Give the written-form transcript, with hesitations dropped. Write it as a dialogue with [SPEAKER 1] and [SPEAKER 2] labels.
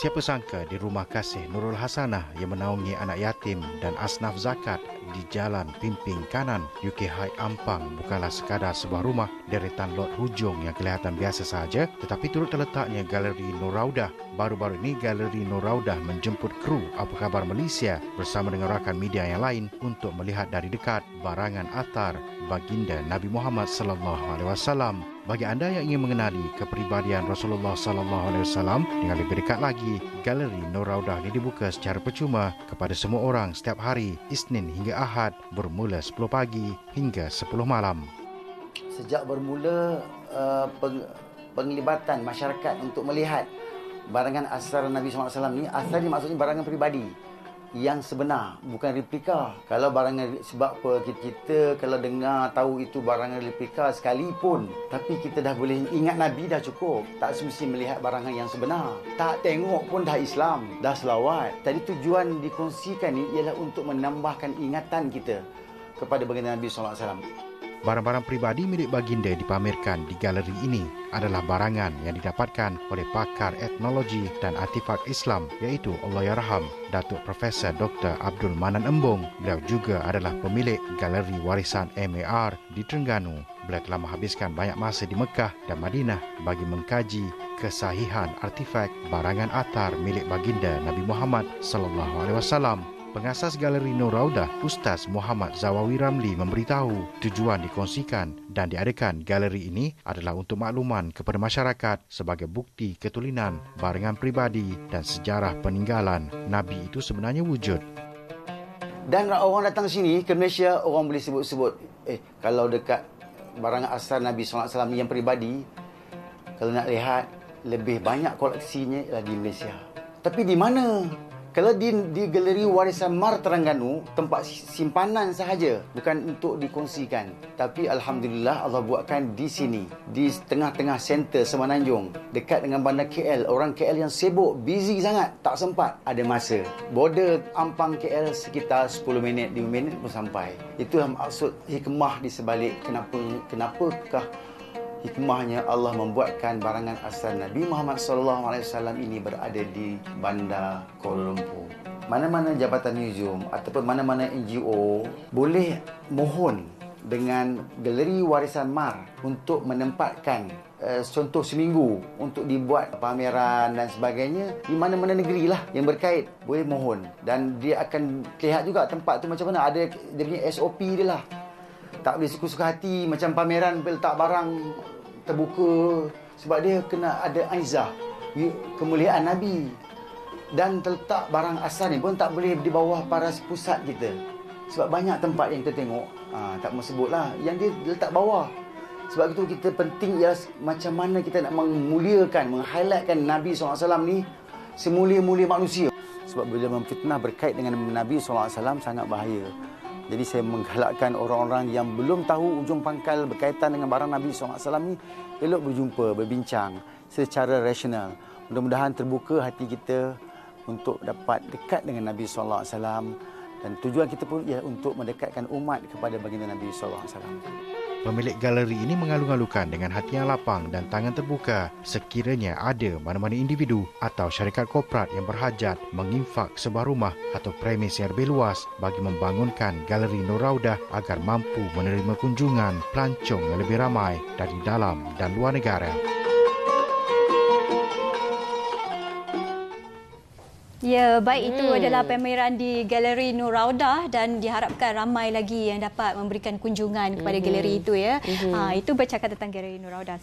[SPEAKER 1] Siapa sangka di rumah kasih Nurul Hasanah yang menaungi anak yatim dan asnaf zakat di Jalan Pimping Kanan, UK High Ampang bukanlah sekadar sebuah rumah deretan lot hujung yang kelihatan biasa sahaja, tetapi turut terletaknya Galeri Nur Raudah. Baru-baru ini Galeri Nur Raudah menjemput kru Apa Khabar Malaysia bersama dengan rakan media yang lain untuk melihat dari dekat barangan atar baginda Nabi Muhammad SAW. Bagi anda yang ingin mengenali kepribadian Rasulullah SAW dengan lebih dekat lagi, Galeri Nur Raudah ini dibuka secara percuma kepada semua orang setiap hari Isnin hingga Ahad bermula 10 pagi hingga 10 malam.
[SPEAKER 2] Sejak bermula penglibatan masyarakat untuk melihat barangan asar Nabi SAW ni, asar ni maksudnya barangan peribadi yang sebenar, bukan replika. Kalau barangan, sebab apa kita kalau dengar tahu itu barangan replika sekalipun, tapi kita dah boleh ingat Nabi dah cukup. Tak semesti melihat barangan yang sebenar. Tak tengok pun dah Islam, dah selawat. Tadi tujuan dikongsikan ni ialah untuk menambahkan ingatan kita kepada baginda Nabi SAW.
[SPEAKER 1] Barang-barang peribadi milik baginda dipamerkan di galeri ini adalah barangan yang didapatkan oleh pakar etnologi dan artifak Islam iaitu Allahyarham Datuk Profesor Dr. Abdul Manan Embong. Beliau juga adalah pemilik Galeri Warisan MAR di Terengganu. Beliau telah menghabiskan banyak masa di Mekah dan Madinah bagi mengkaji kesahihan artifak barangan atar milik baginda Nabi Muhammad SAW. Pengasas Galeri Nur Raudah, Ustaz Muhammad Zawawi Ramli memberitahu tujuan dikongsikan dan diadakan galeri ini adalah untuk makluman kepada masyarakat sebagai bukti ketulinan barangan pribadi dan sejarah peninggalan Nabi itu sebenarnya wujud.
[SPEAKER 2] Dan orang datang sini ke Malaysia, orang boleh sebut-sebut, kalau dekat barangan asar Nabi SAW yang peribadi, kalau nak lihat lebih banyak koleksinya adalah di Malaysia. Tapi di mana? Kalau di Galeri Warisan MAR Terengganu, tempat simpanan sahaja, bukan untuk dikongsikan. Tapi Alhamdulillah Allah buatkan di sini, di tengah-tengah center Semenanjung, dekat dengan bandar KL. Orang KL yang sibuk, busy sangat, tak sempat ada masa. Border Ampang KL sekitar 10 minit, 5 minit pun sampai. Itulah maksud hikmah di sebalik kenapakah hikmahnya Allah membuatkan barangan asal Nabi Muhammad SAW ini berada di Bandar Kuala Lumpur. Mana-mana jabatan muzium ataupun mana-mana NGO boleh mohon dengan Galeri Warisan MAR untuk menempatkan contoh seminggu untuk dibuat pameran dan sebagainya di mana-mana negeri lah yang berkait, boleh mohon. Dan dia akan lihat juga tempat tu macam mana, ada dia punya SOP dia lah. Tak boleh suka-suka hati macam pameran letak barang terbuka, sebab dia kena ada aizah, kemuliaan Nabi. Dan terletak barang asal ni pun tak boleh di bawah paras pusat kita, sebab banyak tempat yang kita tengok, tak mahu sebut lah, yang dia letak bawah. Sebab itu kita penting ialah macam mana kita nak memuliakan, meng-highlightkan Nabi SAW ni semulia-mulia manusia. Sebab bila memfitnah berkait dengan Nabi SAW sangat bahaya. Jadi saya menggalakkan orang-orang yang belum tahu ujung pangkal berkaitan dengan barang Nabi SAW ni, elok berjumpa, berbincang secara rasional. Mudah-mudahan terbuka hati kita untuk dapat dekat dengan Nabi SAW. Dan tujuan kita pun ialah untuk mendekatkan umat kepada baginda Nabi SAW.
[SPEAKER 1] Pemilik galeri ini mengalu-alukan dengan hati yang lapang dan tangan terbuka sekiranya ada mana-mana individu atau syarikat korporat yang berhajat menginfak sebuah rumah atau premis yang lebih luas bagi membangunkan Galeri Nur Raudah agar mampu menerima kunjungan pelancong yang lebih ramai dari dalam dan luar negara.
[SPEAKER 3] Ya, baik, itu adalah pameran di Galeri Nur Raudah dan diharapkan ramai lagi yang dapat memberikan kunjungan kepada galeri itu ya. Itu bercakap tentang Galeri Nur Raudah.